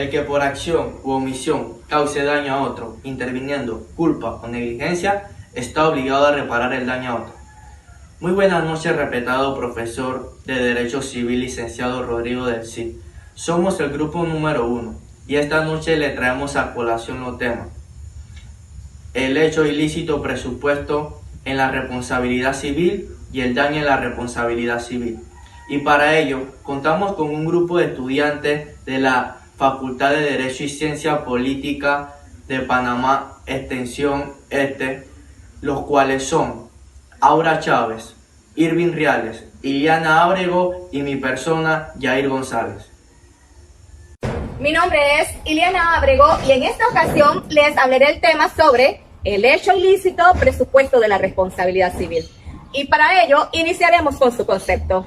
El que por acción u omisión cause daño a otro, interviniendo culpa o negligencia, está obligado a reparar el daño a otro. Muy buenas noches, respetado profesor de Derecho Civil, licenciado Rodrigo del Cid. Somos el grupo número 1 y esta noche le traemos a colación los temas: el hecho ilícito presupuesto en la responsabilidad civil y el daño en la responsabilidad civil. Y para ello contamos con un grupo de estudiantes de la Facultad de Derecho y Ciencia Política de Panamá, Extensión Este, los cuales son Aura Chávez, Irving Riales, Iliana Ábrego y mi persona, Yair González. Mi nombre es Iliana Ábrego y en esta ocasión les hablaré el tema sobre el hecho ilícito presupuesto de la responsabilidad civil. Y para ello iniciaremos con su concepto.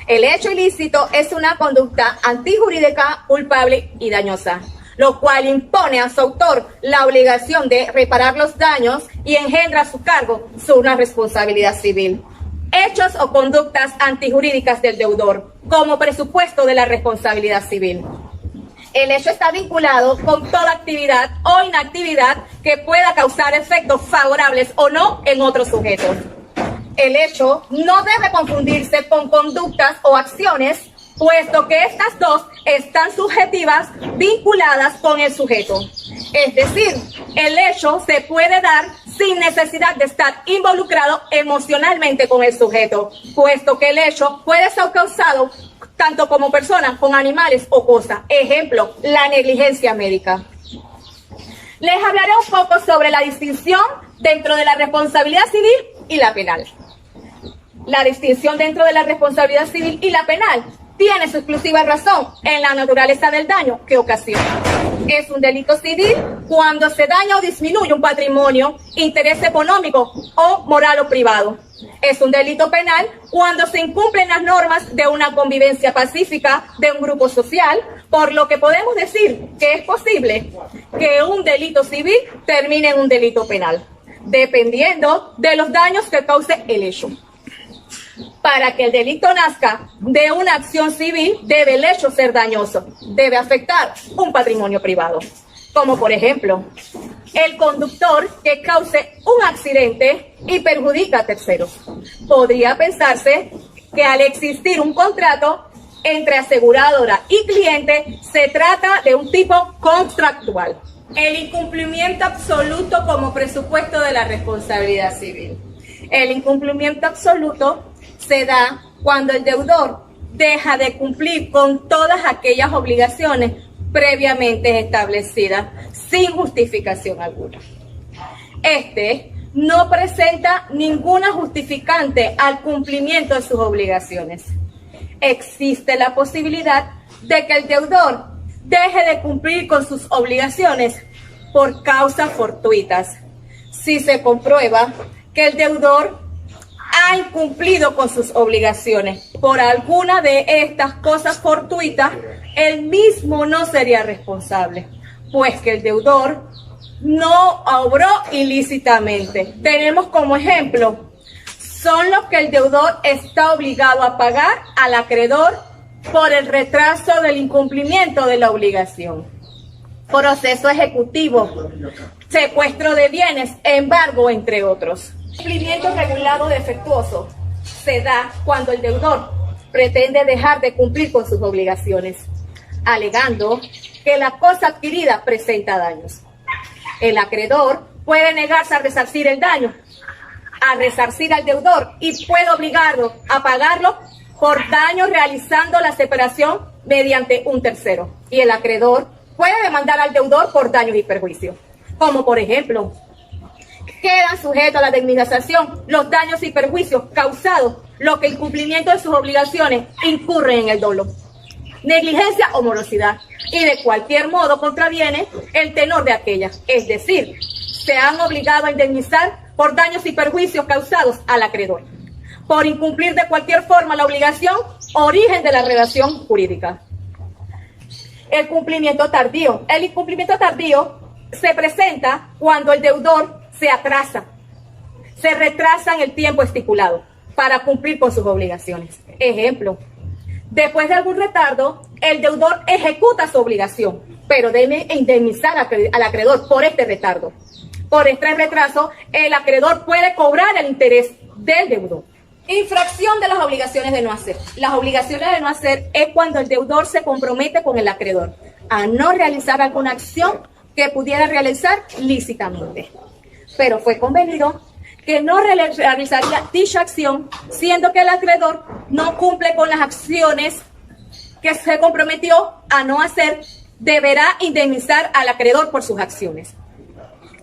El hecho ilícito es una conducta antijurídica, culpable y dañosa, lo cual impone a su autor la obligación de reparar los daños y engendra a su cargo una responsabilidad civil. Hechos o conductas antijurídicas del deudor como presupuesto de la responsabilidad civil. El hecho está vinculado con toda actividad o inactividad que pueda causar efectos favorables o no en otros sujetos. El hecho no debe confundirse con conductas o acciones, puesto que estas dos están subjetivas vinculadas con el sujeto. Es decir, el hecho se puede dar sin necesidad de estar involucrado emocionalmente con el sujeto, puesto que el hecho puede ser causado tanto como persona, con animales o cosas. Ejemplo, la negligencia médica. Les hablaré un poco sobre la distinción dentro de la responsabilidad civil y la penal. La distinción dentro de la responsabilidad civil y la penal tiene su exclusiva razón en la naturaleza del daño que ocasiona. Es un delito civil cuando se daña o disminuye un patrimonio, interés económico o moral o privado. Es un delito penal cuando se incumplen las normas de una convivencia pacífica de un grupo social, por lo que podemos decir que es posible que un delito civil termine en un delito penal, dependiendo de los daños que cause el hecho. Para que el delito nazca de una acción civil, debe el hecho ser dañoso, debe afectar un patrimonio privado, como por ejemplo, el conductor que cause un accidente y perjudica a terceros. Podría pensarse que al existir un contrato entre aseguradora y cliente, se trata de un tipo contractual. El incumplimiento absoluto como presupuesto de la responsabilidad civil. El incumplimiento absoluto se da cuando el deudor deja de cumplir con todas aquellas obligaciones previamente establecidas sin justificación alguna. Este no presenta ninguna justificante al cumplimiento de sus obligaciones. Existe la posibilidad de que el deudor deje de cumplir con sus obligaciones por causas fortuitas. Si se comprueba que el deudor ha incumplido con sus obligaciones por alguna de estas cosas fortuitas, él mismo no sería responsable, pues que el deudor no obró ilícitamente. Tenemos como ejemplo, son los que el deudor está obligado a pagar al acreedor por el retraso del incumplimiento de la obligación. Proceso ejecutivo, secuestro de bienes, embargo, entre otros. Cumplimiento regulado defectuoso se da cuando el deudor pretende dejar de cumplir con sus obligaciones, alegando que la cosa adquirida presenta daños. El acreedor puede negarse a resarcir el daño, a resarcir al deudor y puede obligarlo a pagarlo por daño realizando la separación mediante un tercero. Y el acreedor puede demandar al deudor por daños y perjuicios, como por ejemplo, quedan sujetos a la indemnización los daños y perjuicios causados, lo que el cumplimiento de sus obligaciones incurre en el dolo, negligencia o morosidad, y de cualquier modo contraviene el tenor de aquella, es decir, se han obligado a indemnizar por daños y perjuicios causados al acreedor, por incumplir de cualquier forma la obligación, origen de la relación jurídica. El cumplimiento tardío. El incumplimiento tardío se presenta cuando el deudor se atrasa, se retrasa en el tiempo estipulado para cumplir con sus obligaciones. Ejemplo, después de algún retardo, el deudor ejecuta su obligación, pero debe indemnizar al acreedor por este retardo. Por este retraso, el acreedor puede cobrar el interés del deudor. Infracción de las obligaciones de no hacer. Las obligaciones de no hacer es cuando el deudor se compromete con el acreedor a no realizar alguna acción que pudiera realizar lícitamente. Pero fue convenido que no realizaría dicha acción, siendo que el acreedor no cumple con las acciones que se comprometió a no hacer, deberá indemnizar al acreedor por sus acciones.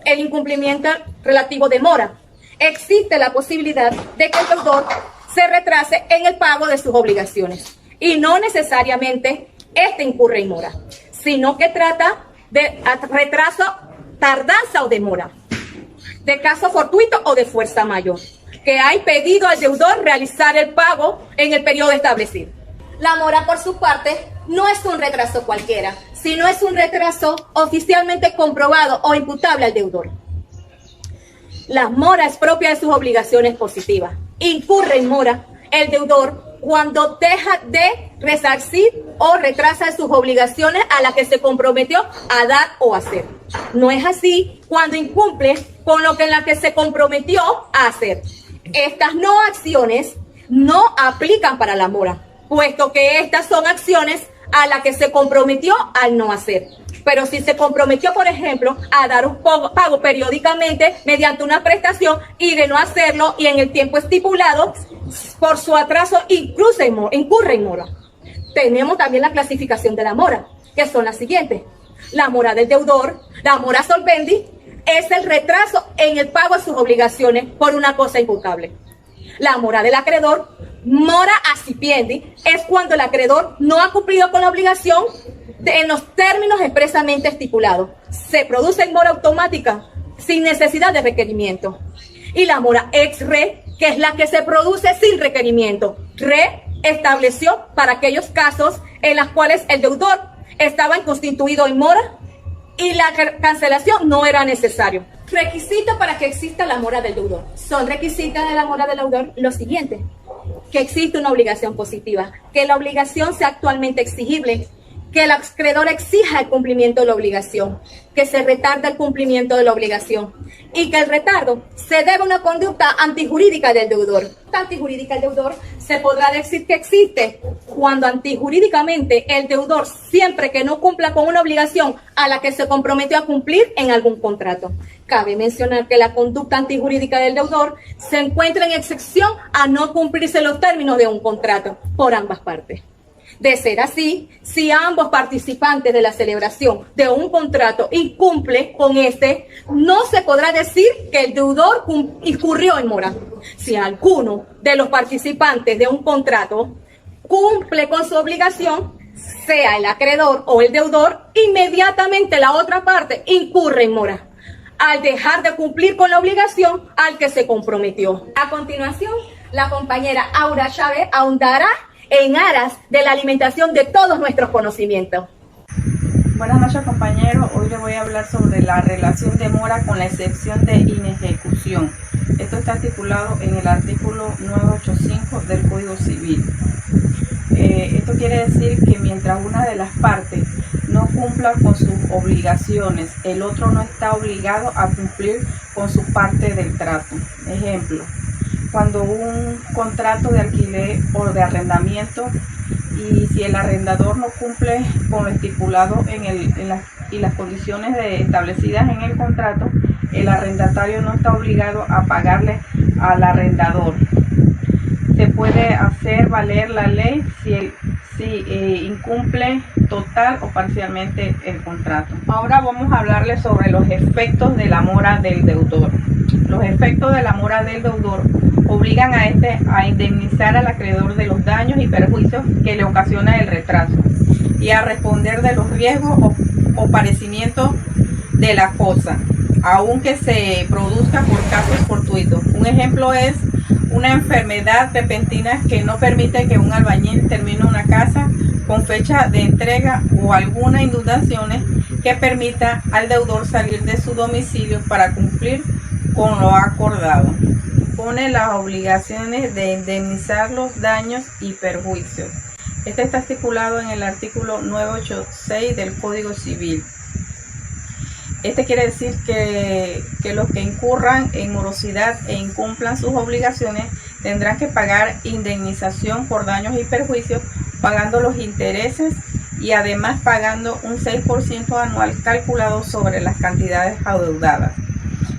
El incumplimiento relativo de mora. Existe la posibilidad de que el deudor se retrase en el pago de sus obligaciones y no necesariamente este incurre en mora, sino que trata de retraso, tardanza o demora, de caso fortuito o de fuerza mayor, que hay pedido al deudor realizar el pago en el periodo establecido. La mora, por su parte, no es un retraso cualquiera, sino es un retraso oficialmente comprobado o imputable al deudor. La mora es propia de sus obligaciones positivas. Incurre en mora el deudor cuando deja de resarcir o retrasa sus obligaciones a las que se comprometió a dar o hacer. No es así cuando incumple con lo que en la que se comprometió a hacer. Estas no acciones no aplican para la mora, puesto que estas son acciones a las que se comprometió al no hacer. Pero si se comprometió, por ejemplo, a dar un pago periódicamente mediante una prestación y de no hacerlo y en el tiempo estipulado, por su atraso incurre en mora. Tenemos también la clasificación de la mora, que son las siguientes. La mora del deudor, la mora solvendi, es el retraso en el pago de sus obligaciones por una cosa imputable. La mora del acreedor, mora accipiendi, es cuando el acreedor no ha cumplido con la obligación en los términos expresamente estipulados. Se produce en mora automática, sin necesidad de requerimiento. Y la mora ex re, que es la que se produce sin requerimiento. Re estableció para aquellos casos en los cuales el deudor estaba constituido en mora y la cancelación no era necesario. Requisitos para que exista la mora del deudor. Son requisitos de la mora del deudor los siguientes: que existe una obligación positiva, que la obligación sea actualmente exigible, que el acreedor exija el cumplimiento de la obligación, que se retarde el cumplimiento de la obligación y que el retardo se debe a una conducta antijurídica del deudor. La antijurídica del deudor se podrá decir que existe cuando antijurídicamente el deudor, siempre que no cumpla con una obligación a la que se comprometió a cumplir en algún contrato. Cabe mencionar que la conducta antijurídica del deudor se encuentra en excepción a no cumplirse los términos de un contrato por ambas partes. De ser así, si ambos participantes de la celebración de un contrato incumple con este, no se podrá decir que el deudor incurrió en mora. Si alguno de los participantes de un contrato cumple con su obligación, sea el acreedor o el deudor, inmediatamente la otra parte incurre en mora, al dejar de cumplir con la obligación al que se comprometió. A continuación, la compañera Aura Chávez ahondará en aras de la alimentación de todos nuestros conocimientos. Buenas noches, compañeros. Hoy les voy a hablar sobre la relación de mora con la excepción de inejecución. Esto está estipulado en el artículo 985 del Código Civil. Esto quiere decir que mientras una de las partes no cumpla con sus obligaciones, el otro no está obligado a cumplir con su parte del trato. Ejemplo: cuando un contrato de alquiler o de arrendamiento, y si el arrendador no cumple con lo estipulado y las condiciones establecidas en el contrato, el arrendatario no está obligado a pagarle al arrendador. Se puede hacer valer la ley si incumple total o parcialmente el contrato. Ahora vamos a hablarles sobre los efectos de la mora del deudor. Los efectos de la mora del deudor obligan a este a indemnizar al acreedor de los daños y perjuicios que le ocasiona el retraso y a responder de los riesgos o padecimientos de la cosa, aunque se produzca por casos fortuitos. Un ejemplo es una enfermedad repentina que no permite que un albañil termine una casa con fecha de entrega, o alguna inundaciones que permita al deudor salir de su domicilio para cumplir con lo acordado. Pone las obligaciones de indemnizar los daños y perjuicios. Este está estipulado en el artículo 986 del Código Civil. Este quiere decir que los que incurran en morosidad e incumplan sus obligaciones tendrán que pagar indemnización por daños y perjuicios, pagando los intereses y además pagando un 6% anual calculado sobre las cantidades adeudadas.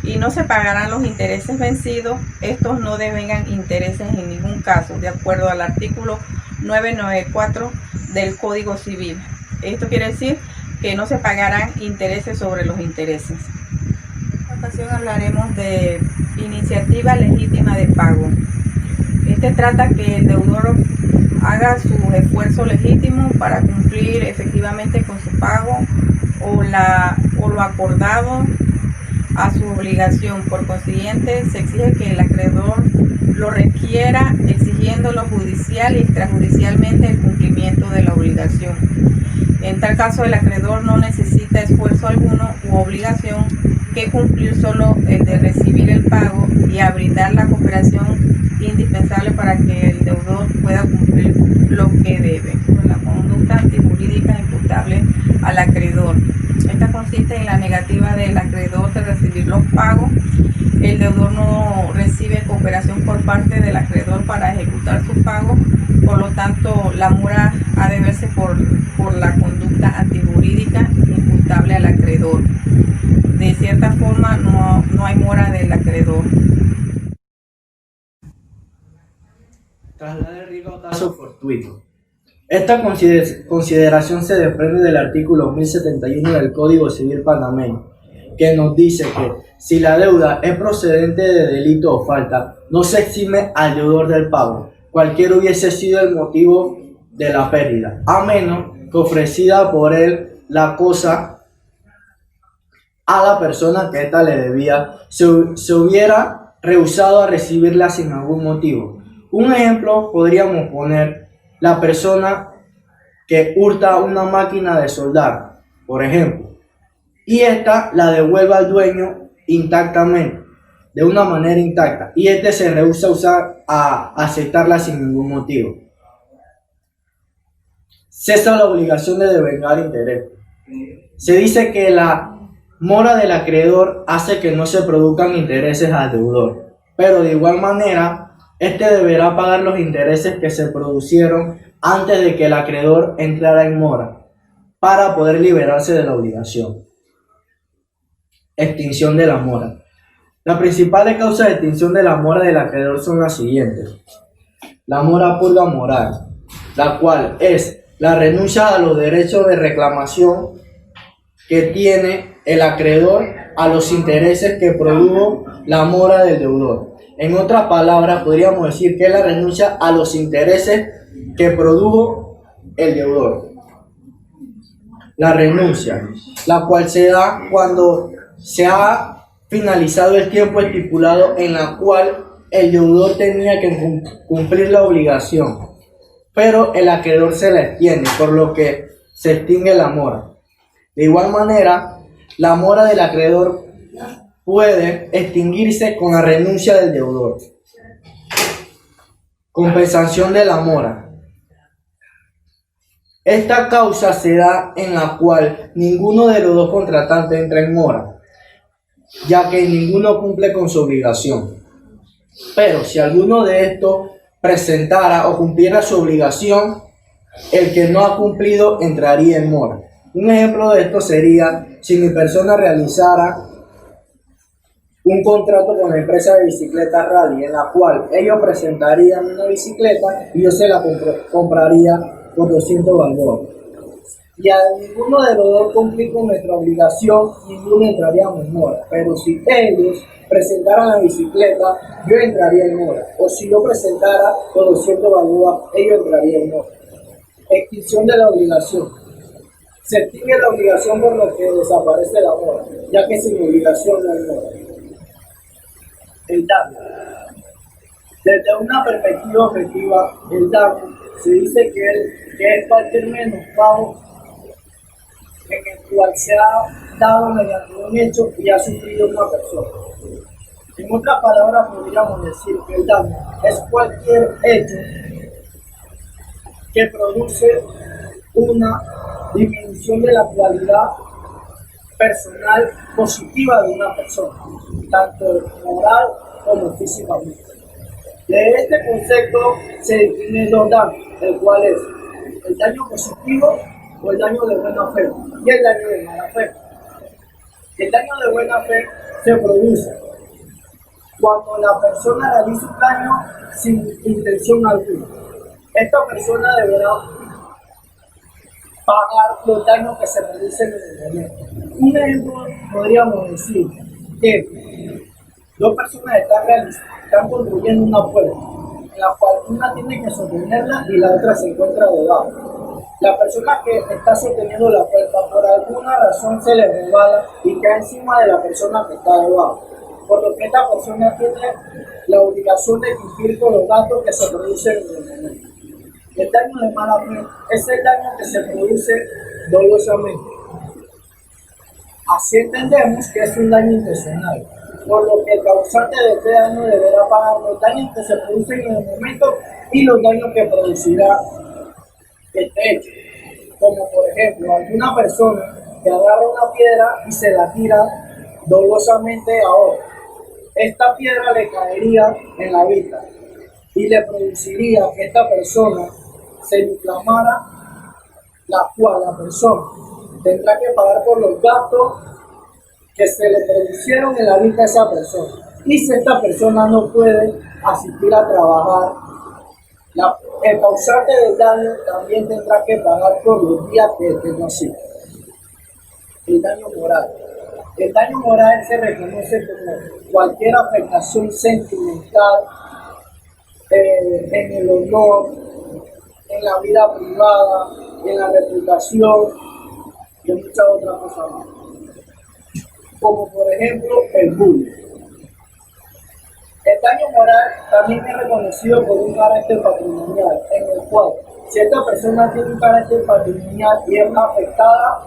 Y no se pagarán los intereses vencidos. Estos no devengan intereses en ningún caso, de acuerdo al artículo 994 del Código Civil. Esto quiere decir que no se pagarán intereses sobre los intereses. En esta ocasión hablaremos de iniciativa legítima de pago. Este trata que el deudor haga su esfuerzo legítimo para cumplir efectivamente con su pago o lo acordado a su obligación. Por consiguiente, se exige que el acreedor lo requiera, exigiéndolo judicial y extrajudicialmente el cumplimiento de la obligación. En tal caso, el acreedor no necesita esfuerzo alguno u obligación que cumplir solo el de recibir el pago y a brindar la cooperación indispensable para que el deudor pueda cumplir lo que debe. La conducta antijurídica imputable al acreedor. Esta consiste en la negativa del acreedor de recibir los pagos. El deudor no recibe cooperación por parte del acreedor para ejecutar su pago, por lo tanto la mora ha de verse por la conducta antijurídica imputable al acreedor. De cierta forma no hay mora del acreedor. Traslada el riesgo a caso fortuito. Esta consideración se desprende del artículo 1071 del Código Civil panameño, que nos dice que si la deuda es procedente de delito o falta, no se exime al deudor del pago, cualquier hubiese sido el motivo de la pérdida, a menos que ofrecida por él la cosa a la persona que ésta le debía se hubiera rehusado a recibirla sin algún motivo. Un ejemplo podríamos poner la persona que hurta una máquina de soldar, por ejemplo, y esta la devuelve al dueño intactamente, de una manera intacta, y este se rehúsa a aceptarla sin ningún motivo. Cesa la obligación de devengar interés. Se dice que la mora del acreedor hace que no se produzcan intereses al deudor, pero de igual manera este deberá pagar los intereses que se produjeron antes de que el acreedor entrara en mora para poder liberarse de la obligación. Extinción de la mora. Las principales causas de extinción de la mora del acreedor son las siguientes. La mora purga moral, la cual es la renuncia a los derechos de reclamación que tiene el acreedor a los intereses que produjo la mora del deudor. En otras palabras, podríamos decir que es la renuncia a los intereses que produjo el deudor. La renuncia, la cual se da cuando se ha finalizado el tiempo estipulado en la cual el deudor tenía que cumplir la obligación, pero el acreedor se la extiende, por lo que se extingue la mora. De igual manera, la mora del acreedor puede extinguirse con la renuncia del deudor. Compensación de la mora. Esta causa se da en la cual ninguno de los dos contratantes entra en mora, ya que ninguno cumple con su obligación. Pero si alguno de estos presentara o cumpliera su obligación, el que no ha cumplido entraría en mora. Un ejemplo de esto sería si mi persona realizara un contrato con la empresa de bicicletas Rally, en la cual ellos presentarían una bicicleta y yo se la compraría por 200 balboas. Y a ninguno de los dos cumplir con nuestra obligación, ninguno entraría en mora. Pero si ellos presentaran la bicicleta, yo entraría en mora. O si yo presentara por 200 balboas, ellos entrarían en mora. Extinción de la obligación. Se extingue la obligación por lo que desaparece la mora, ya que sin obligación no hay mora. El daño. Desde una perspectiva objetiva, el daño se dice que es cualquier menoscabo en el cual se ha dado mediante un hecho y ha sufrido una persona. En otras palabras, podríamos decir que el daño es cualquier hecho que produce una disminución de la cualidad personal positiva de una persona, tanto moral como físicamente. De este concepto se definen dos daños, el cual es el daño positivo o el daño de buena fe y el daño de mala fe. El daño de buena fe se produce cuando la persona realiza un daño sin intención alguna. Esta persona deberá pagar los daños que se producen en el momento. Un ejemplo, podríamos decir que dos personas están construyendo una puerta, en la cual una tiene que sostenerla y la otra se encuentra debajo. La persona que está sosteniendo la puerta por alguna razón se le resbala y cae encima de la persona que está debajo, por lo que esta persona tiene la obligación de cumplir con los gastos que se producen en el momento. El daño de mala fe es el daño que se produce dolosamente. Así entendemos que es un daño intencional, por lo que el causante de este daño deberá pagar los daños que se producen en el momento y los daños que producirá este hecho. Como por ejemplo, alguna persona que agarra una piedra y se la tira dolosamente a otra. Esta piedra le caería en la vista y le produciría que esta persona se inflamara, la cual la persona tendrá que pagar por los gastos que se le producieron en la vista a esa persona. Y si esta persona no puede asistir a trabajar, el causante del daño también tendrá que pagar por los días que esté no asista. El daño moral. El daño moral se reconoce como cualquier afectación sentimental en el honor, en la vida privada, en la reputación y muchas otras cosas más. Como por ejemplo el bullying. El daño moral también es reconocido por un carácter patrimonial, en el cual si esta persona tiene un carácter patrimonial y es afectada,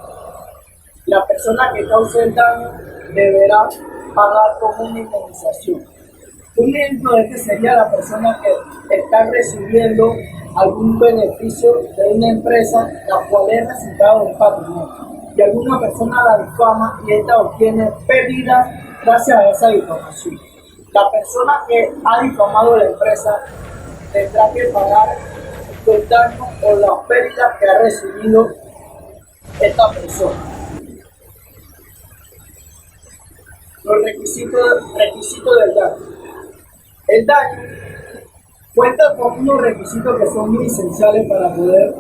la persona que cause el daño deberá pagar como una indemnización. Un ejemplo de este sería la persona que está recibiendo algún beneficio de una empresa, la cual es resultado del patrimonio, y alguna persona la difama y esta obtiene pérdidas gracias a esa difamación. La persona que ha difamado la empresa tendrá que pagar los daños o las pérdidas que ha recibido esta persona. Los requisitos del daño. El daño cuenta con unos requisitos que son muy esenciales para poder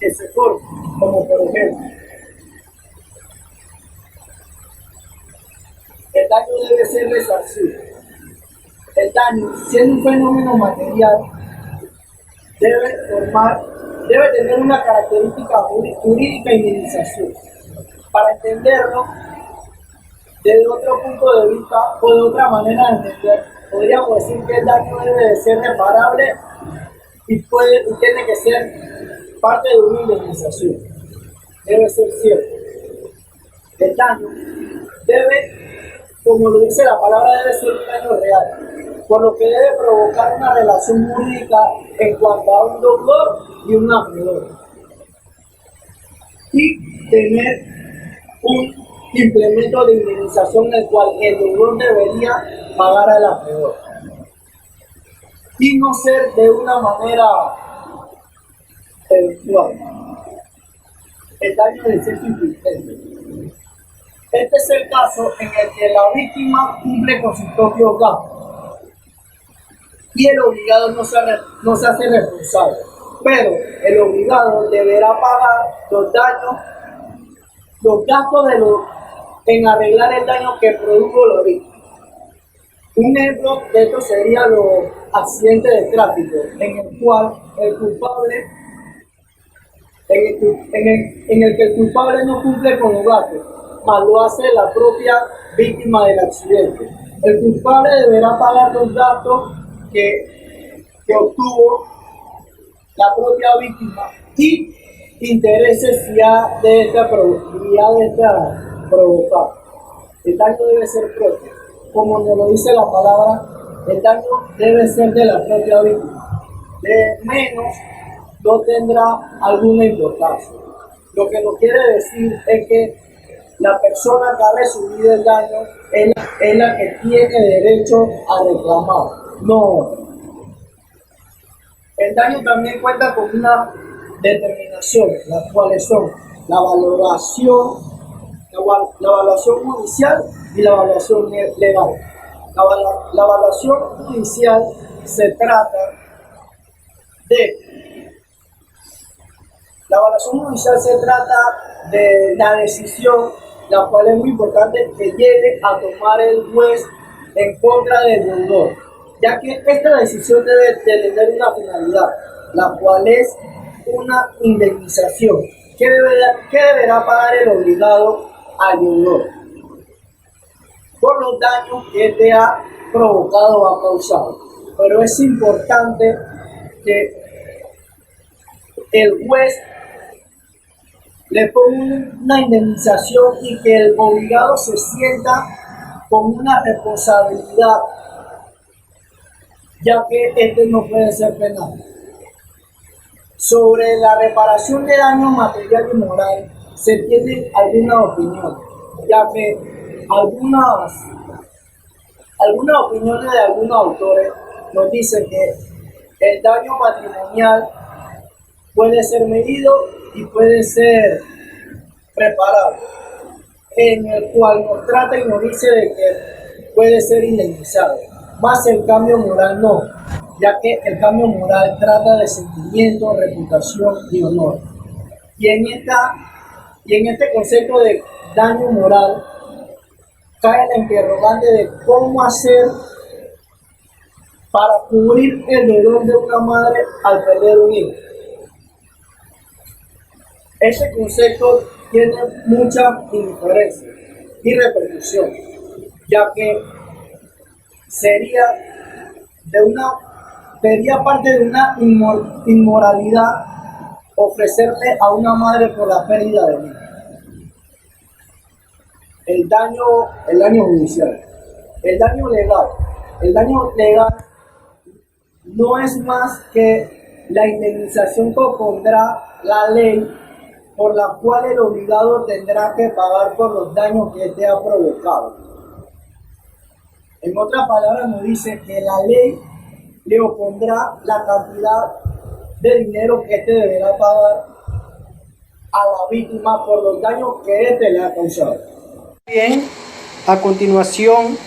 que se forme, como por ejemplo, el daño debe ser resarcido. El daño, siendo un fenómeno material, debe tener una característica jurídica y indemnización. Para entenderlo desde otro punto de vista o de otra manera de entender, podríamos decir que el daño debe de ser reparable y tiene que ser parte de una indemnización. Debe ser cierto. El daño debe, como lo dice la palabra, debe ser un daño real, por lo que debe provocar una relación jurídica en cuanto a un doctor y un acreedor, y tener un implemento de indemnización en el cual el deudor debería pagar al acreedor, y no ser de una manera eventual. El daño de ser insistente. Este es el caso en el que la víctima cumple con sus propios gastos y el obligado no se hace responsable, pero el obligado deberá pagar los daños, los gastos en arreglar el daño que produjo la víctima. Un ejemplo de esto sería los accidentes de tráfico, en el cual el culpable, en el que el culpable no cumple con los gastos, mas lo hace la propia víctima del accidente. El culpable deberá pagar los gastos que obtuvo la propia víctima y intereses ya de esta provocar. El daño debe ser propio. Como nos lo dice la palabra, el daño debe ser de la propia víctima. de menos no tendrá alguna importancia. Lo que no quiere decir es que la persona que ha recibido el daño es la que tiene derecho a reclamar. No. El daño también cuenta con una determinación, las cuales son la valoración judicial y la evaluación legal. La evaluación judicial se trata de la decisión, la cual es muy importante que llegue a tomar el juez en contra del deudor, ya que esta decisión debe tener una finalidad, la cual es una indemnización que deberá pagar el obligado al deudor por los daños que éste ha provocado o ha causado. Pero es importante que el juez le ponga una indemnización y que el obligado se sienta con una responsabilidad, ya que este no puede ser penal. Sobre la reparación de daño material y moral se tiene alguna opinión, ya que algunas opiniones de algunos autores nos dicen que el daño patrimonial puede ser medido y puede ser reparado, en el cual nos trata y nos dice de que puede ser indemnizado, más el cambio moral no, ya que el cambio moral trata de sentimiento, reputación y honor. Y en este concepto de daño moral cae la interrogante de cómo hacer para cubrir el dolor de una madre al perder un hijo. Ese concepto tiene mucha indiferencia y repercusión, ya que sería parte de una inmoralidad ofrecerle a una madre por la pérdida de vida. El daño judicial, el daño legal. El daño legal no es más que la indemnización que pondrá la ley, por la cual el obligado tendrá que pagar por los daños que éste ha provocado. En otras palabras, nos dice que la ley le opondrá la cantidad de dinero que éste deberá pagar a la víctima por los daños que éste le ha causado. Bien, a continuación,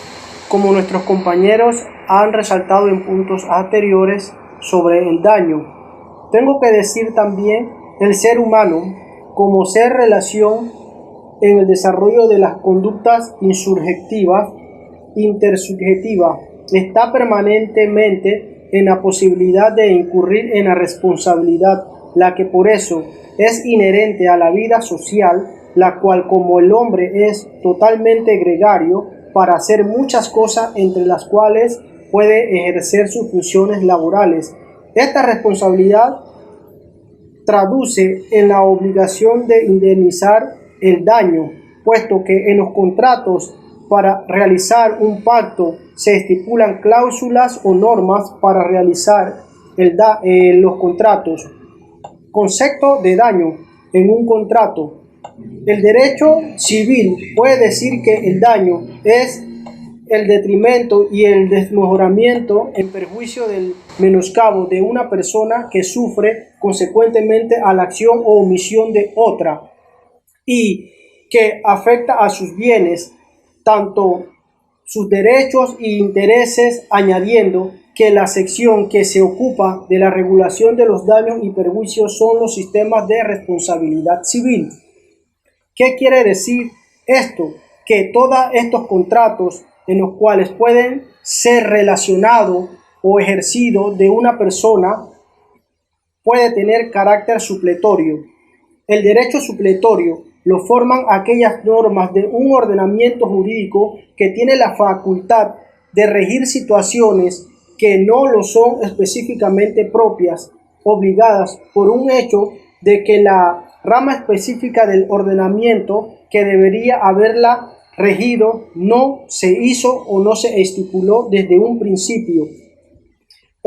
como nuestros compañeros han resaltado en puntos anteriores sobre el daño, tengo que decir también el ser humano como ser relación en el desarrollo de las conductas intersubjetivas, está permanentemente en la posibilidad de incurrir en la responsabilidad, la que por eso es inherente a la vida social, la cual como el hombre es totalmente gregario para hacer muchas cosas entre las cuales puede ejercer sus funciones laborales. Esta responsabilidad traduce en la obligación de indemnizar el daño, puesto que en los contratos para realizar un pacto se estipulan cláusulas o normas para realizar los contratos. Concepto de daño en un contrato. El derecho civil puede decir que el daño es el detrimento y el desmejoramiento en perjuicio del menoscabo de una persona que sufre consecuentemente a la acción o omisión de otra y que afecta a sus bienes, tanto sus derechos e intereses, añadiendo que la sección que se ocupa de la regulación de los daños y perjuicios son los sistemas de responsabilidad civil. ¿Qué quiere decir esto? Que todos estos contratos en los cuales pueden ser relacionados o ejercidos de una persona puede tener carácter supletorio. El derecho supletorio lo forman aquellas normas de un ordenamiento jurídico que tiene la facultad de regir situaciones que no lo son específicamente propias, obligadas por un hecho de que la rama específica del ordenamiento que debería haberla regido no se hizo o no se estipuló desde un principio.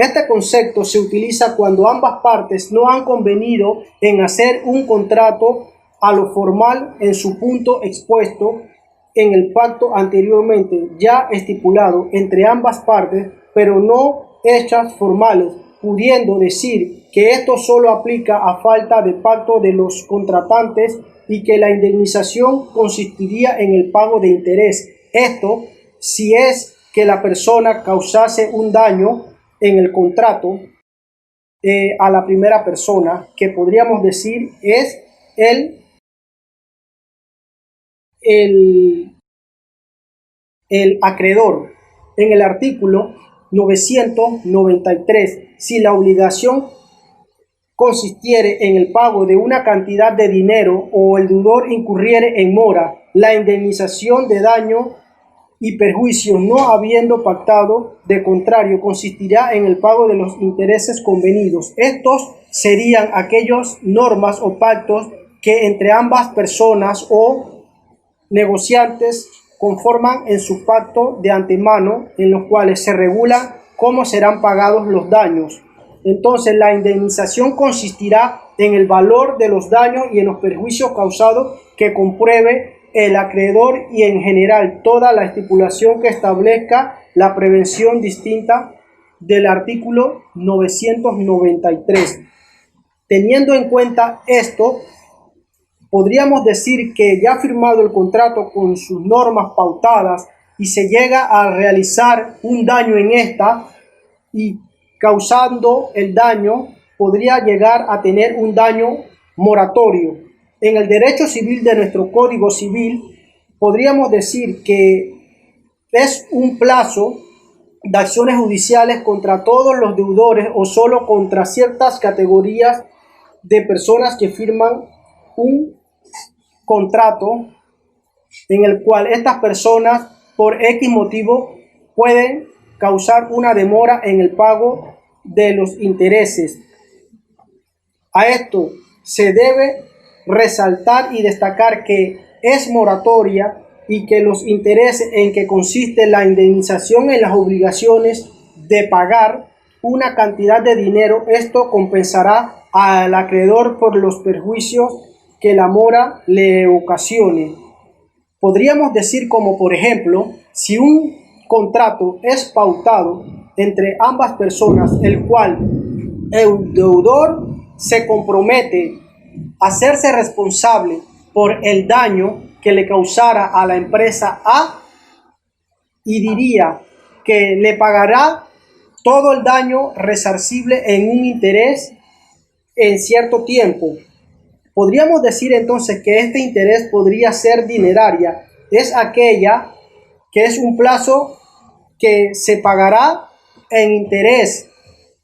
Este concepto se utiliza cuando ambas partes no han convenido en hacer un contrato a lo formal en su punto expuesto en el pacto anteriormente ya estipulado entre ambas partes, pero no hechas formales, pudiendo decir que esto solo aplica a falta de pacto de los contratantes y que la indemnización consistiría en el pago de interés. Esto si es que la persona causase un daño en el contrato a la primera persona, que podríamos decir es el acreedor. En el artículo 993, si la obligación consistiere en el pago de una cantidad de dinero o el deudor incurriere en mora, la indemnización de daño y perjuicio no habiendo pactado, de contrario, consistirá en el pago de los intereses convenidos. Estos serían aquellas normas o pactos que entre ambas personas o negociantes conforman en su pacto de antemano, en los cuales se regula cómo serán pagados los daños. Entonces, la indemnización consistirá en el valor de los daños y en los perjuicios causados que compruebe el acreedor y en general toda la estipulación que establezca la prevención distinta del artículo 993. Teniendo en cuenta esto, podríamos decir que ya firmado el contrato con sus normas pautadas y se llega a realizar un daño en esta y causando el daño, podría llegar a tener un daño moratorio. En el derecho civil de nuestro Código Civil, podríamos decir que es un plazo de acciones judiciales contra todos los deudores o solo contra ciertas categorías de personas que firman un contrato en el cual estas personas por X motivo pueden causar una demora en el pago de los intereses. A esto se debe resaltar y destacar que es moratoria y que los intereses en que consiste la indemnización en las obligaciones de pagar una cantidad de dinero, esto compensará al acreedor por los perjuicios que la mora le ocasione. Podríamos decir como por ejemplo, si un contrato es pautado entre ambas personas, el cual el deudor se compromete a hacerse responsable por el daño que le causara a la empresa A y diría que le pagará todo el daño resarcible en un interés en cierto tiempo. Podríamos decir entonces que este interés podría ser dineraria, es aquella que es un plazo que se pagará en interés,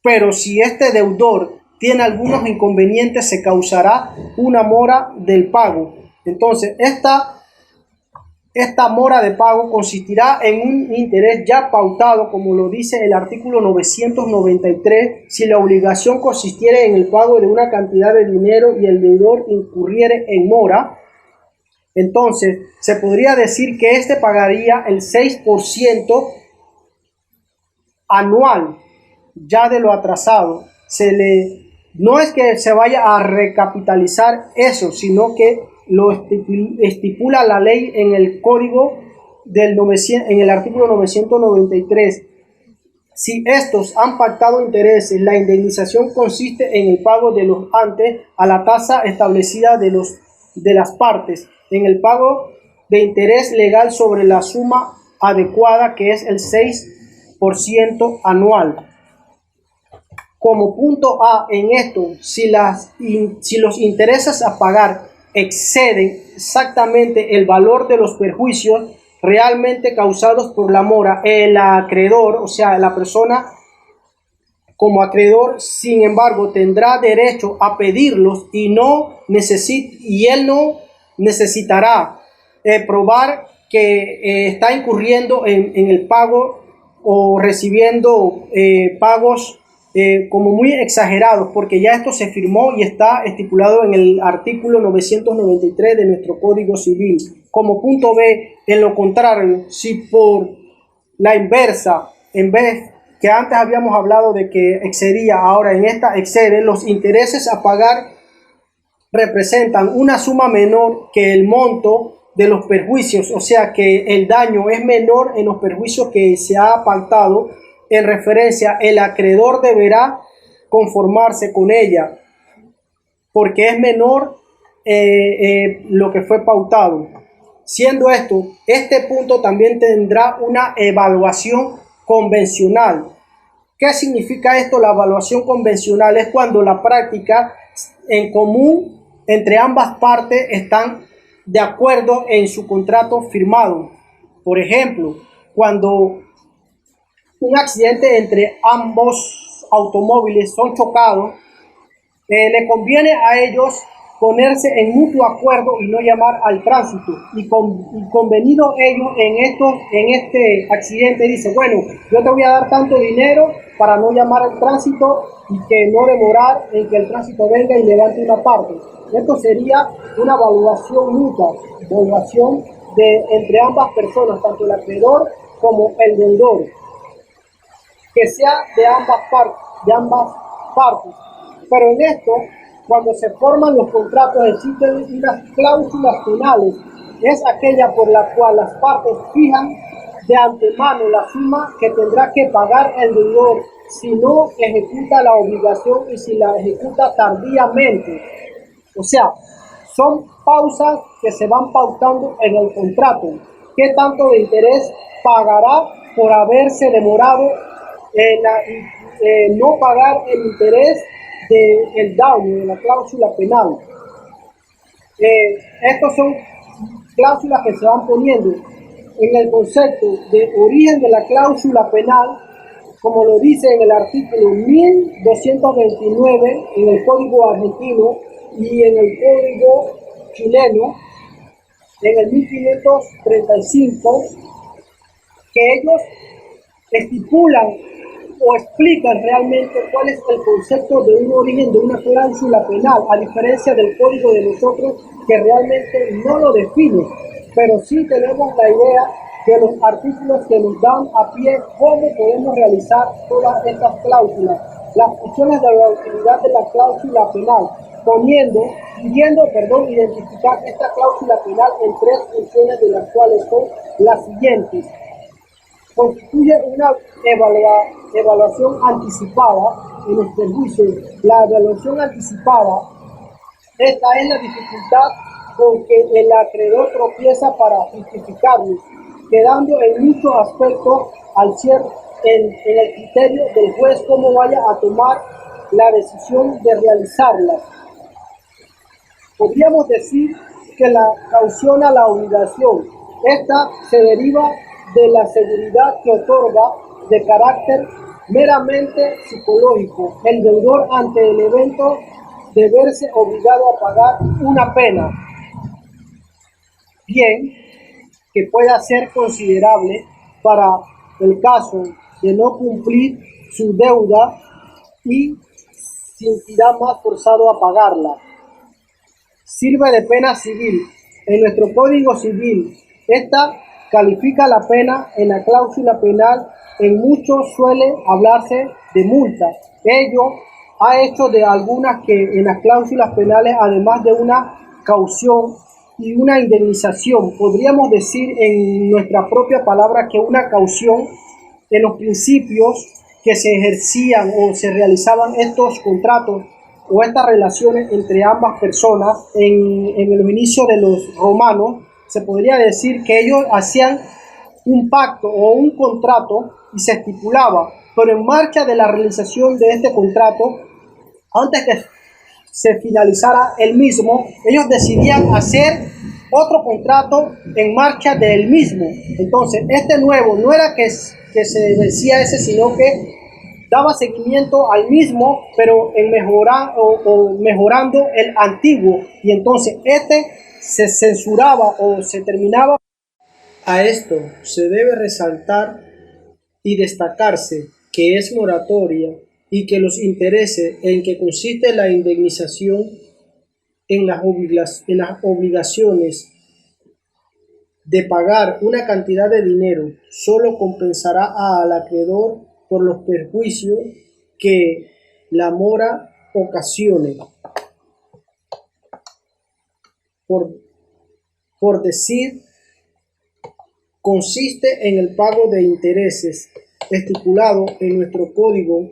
pero si este deudor tiene algunos inconvenientes se causará una mora del pago. Entonces esta mora de pago consistirá en un interés ya pautado, como lo dice el artículo 993, si la obligación consistiere en el pago de una cantidad de dinero y el deudor incurriere en mora. Entonces se podría decir que este pagaría el 6% anual ya de lo atrasado. No es que se vaya a recapitalizar eso, sino que lo estipula la ley en el código en el artículo 993. Si estos han pactado intereses, la indemnización consiste en el pago de los antes a la tasa establecida de las partes, en el pago de interés legal sobre la suma adecuada, que es el 6% anual. Como punto A en esto, si los intereses a pagar exceden exactamente el valor de los perjuicios realmente causados por la mora, el acreedor, o sea, la persona como acreedor, sin embargo, tendrá derecho a pedirlos y él no necesitará probar que está incurriendo en el pago o recibiendo pagos como muy exagerados, porque ya esto se firmó y está estipulado en el artículo 993 de nuestro Código Civil. Como punto B, en lo contrario, si por la inversa, en vez que antes habíamos hablado de que excedía, ahora en esta excede, los intereses a pagar representan una suma menor que el monto de los perjuicios, o sea que el daño es menor en los perjuicios que se ha pactado. En referencia, el acreedor deberá conformarse con ella porque es menor lo que fue pautado. Siendo este punto también tendrá una evaluación convencional. ¿Qué significa esto? La evaluación convencional es cuando la práctica en común entre ambas partes están de acuerdo en su contrato firmado. Por ejemplo, cuando un accidente entre ambos automóviles son chocados, le conviene a ellos ponerse en mutuo acuerdo y no llamar al tránsito. Y convenido ellos en este accidente, dice, bueno, yo te voy a dar tanto dinero para no llamar al tránsito y que no demorar en que el tránsito venga y levante una parte. Esto sería una evaluación mutua, evaluación entre ambas personas, tanto el acreedor como el deudor, que sea de ambas partes. Pero en esto, cuando se forman los contratos, existen unas cláusulas penales. Es aquella por la cual las partes fijan de antemano la suma que tendrá que pagar el deudor si no ejecuta la obligación y si la ejecuta tardíamente. O sea, son pausas que se van pautando en el contrato. ¿Qué tanto de interés pagará por haberse demorado en no pagar el interés del daño, de la cláusula penal? Estas son cláusulas que se van poniendo en el concepto de origen de la cláusula penal, como lo dice en el artículo 1229 en el Código Argentino y en el Código Chileno, en el 1535, que ellos estipulan o explican realmente cuál es el concepto de un origen de una cláusula penal, a diferencia del código de nosotros, que realmente no lo define, pero sí tenemos la idea de los artículos que nos dan a pie cómo podemos realizar todas estas cláusulas, las funciones de la utilidad de la cláusula penal, pidiendo identificar esta cláusula penal en tres funciones, de las cuales son las siguientes. Constituye una evaluación anticipada en los perjuicios. La evaluación anticipada, esta es la dificultad con que el acreedor tropieza para justificarlos, quedando en muchos aspectos al ser en el criterio del juez cómo vaya a tomar la decisión de realizarlas. Podríamos decir que la cautiona la obligación. Esta se deriva de la seguridad que otorga, de carácter meramente psicológico, el deudor ante el evento de verse obligado a pagar una pena, bien que pueda ser considerable para el caso de no cumplir su deuda y se sentirá más forzado a pagarla. Sirve de pena civil. En nuestro Código Civil, esta califica la pena en la cláusula penal. En muchos suele hablarse de multa. Ello ha hecho de algunas que en las cláusulas penales, además de una caución y una indemnización, podríamos decir en nuestra propia palabra que una caución, en los principios que se ejercían o se realizaban estos contratos o estas relaciones entre ambas personas en el inicio de los romanos, se podría decir que ellos hacían un pacto o un contrato y se estipulaba, pero en marcha de la realización de este contrato, antes que se finalizara el mismo, ellos decidían hacer otro contrato en marcha del mismo. Entonces, este nuevo no era que se decía ese, sino que daba seguimiento al mismo, pero en mejorando el antiguo, y entonces este se censuraba o se terminaba. A esto se debe resaltar y destacarse que es moratoria y que los intereses en que consiste la indemnización en las obligaciones de pagar una cantidad de dinero solo compensará al acreedor por los perjuicios que la mora ocasione. Por decir, consiste en el pago de intereses estipulado en nuestro Código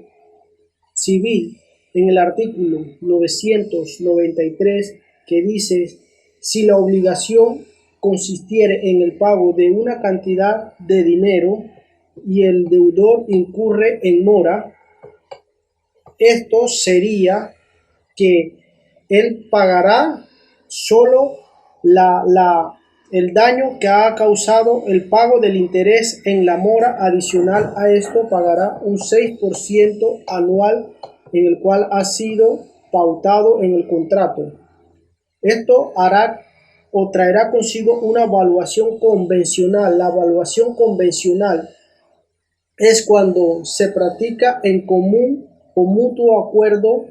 Civil en el artículo 993, que dice: si la obligación consistiere en el pago de una cantidad de dinero y el deudor incurre en mora, esto sería que él pagará solo el daño que ha causado el pago del interés en la mora. Adicional a esto, pagará un 6% anual en el cual ha sido pautado en el contrato. Esto hará o traerá consigo una evaluación convencional. La evaluación convencional es cuando se practica en común o mutuo acuerdo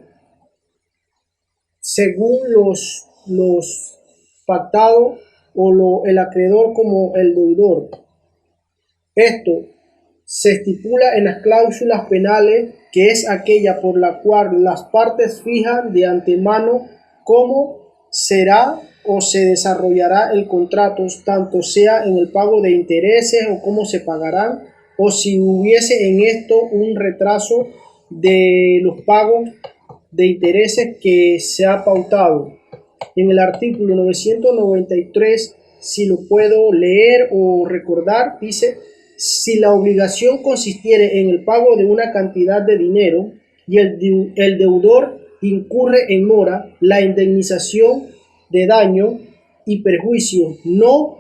según los pactados o el acreedor como el deudor. Esto se estipula en las cláusulas penales, que es aquella por la cual las partes fijan de antemano cómo será o se desarrollará el contrato, tanto sea en el pago de intereses o cómo se pagarán, o si hubiese en esto un retraso de los pagos de intereses que se ha pautado. En el artículo 993, si lo puedo leer o recordar, dice: si la obligación consistiere en el pago de una cantidad de dinero y el deudor incurre en mora, la indemnización de daño y perjuicio, no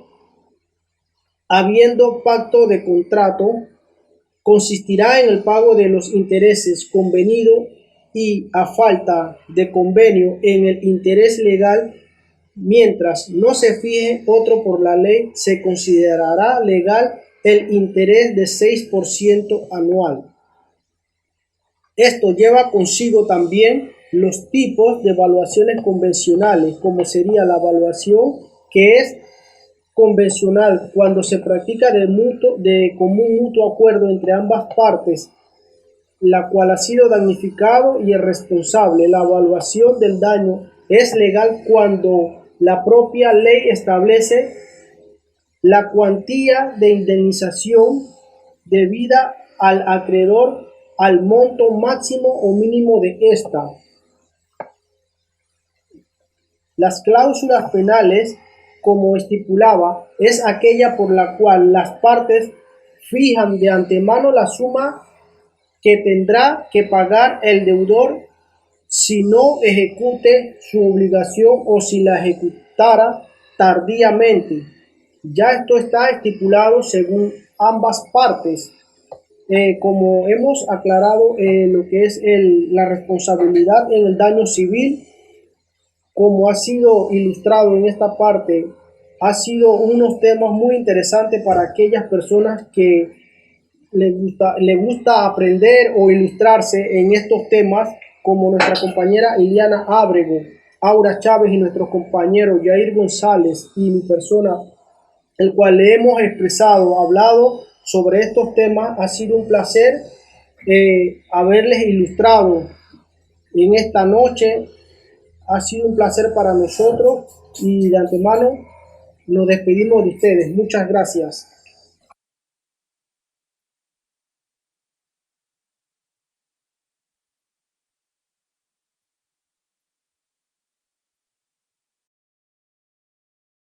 habiendo pacto de contrato, consistirá en el pago de los intereses convenidos, y a falta de convenio en el interés legal, mientras no se fije otro por la ley, se considerará legal el interés de 6% anual. Esto lleva consigo también los tipos de evaluaciones convencionales, como sería la evaluación que es convencional cuando se practica de común mutuo acuerdo entre ambas partes, la cual ha sido damnificado y el responsable. La evaluación del daño es legal cuando la propia ley establece la cuantía de indemnización debida al acreedor al monto máximo o mínimo de esta. Las cláusulas penales, como estipulaba, es aquella por la cual las partes fijan de antemano la suma que tendrá que pagar el deudor si no ejecute su obligación o si la ejecutara tardíamente. Ya esto está estipulado según ambas partes. Como hemos aclarado lo que es la responsabilidad en el daño civil, como ha sido ilustrado en esta parte, ha sido unos temas muy interesantes para aquellas personas que le gusta aprender o ilustrarse en estos temas, como nuestra compañera Iliana Ábrego, Aura Chávez y nuestros compañeros Jair González y mi persona, el cual le hemos hablado sobre estos temas. Ha sido un placer haberles ilustrado en esta noche. Ha sido un placer para nosotros y de antemano nos despedimos de ustedes. Muchas gracias.